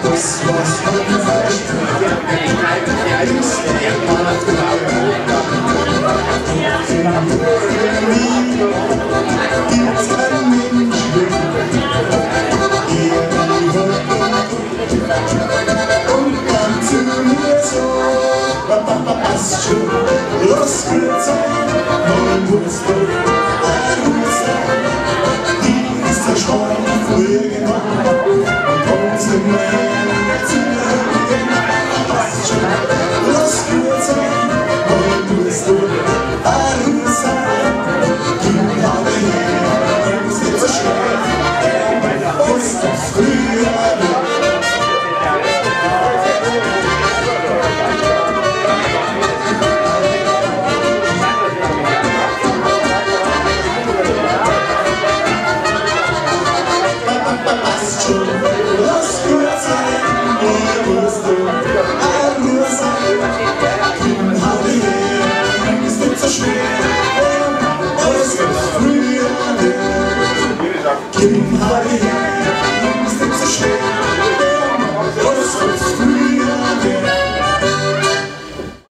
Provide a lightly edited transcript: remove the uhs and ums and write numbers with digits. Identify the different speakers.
Speaker 1: das was man los wird sein, und du bist du, die ist der Schwein irgendwann und kommt zu mir zu mir. Los wird sein, und du bist du, die habe hier, ist nicht so schwer, ist das früher. Give me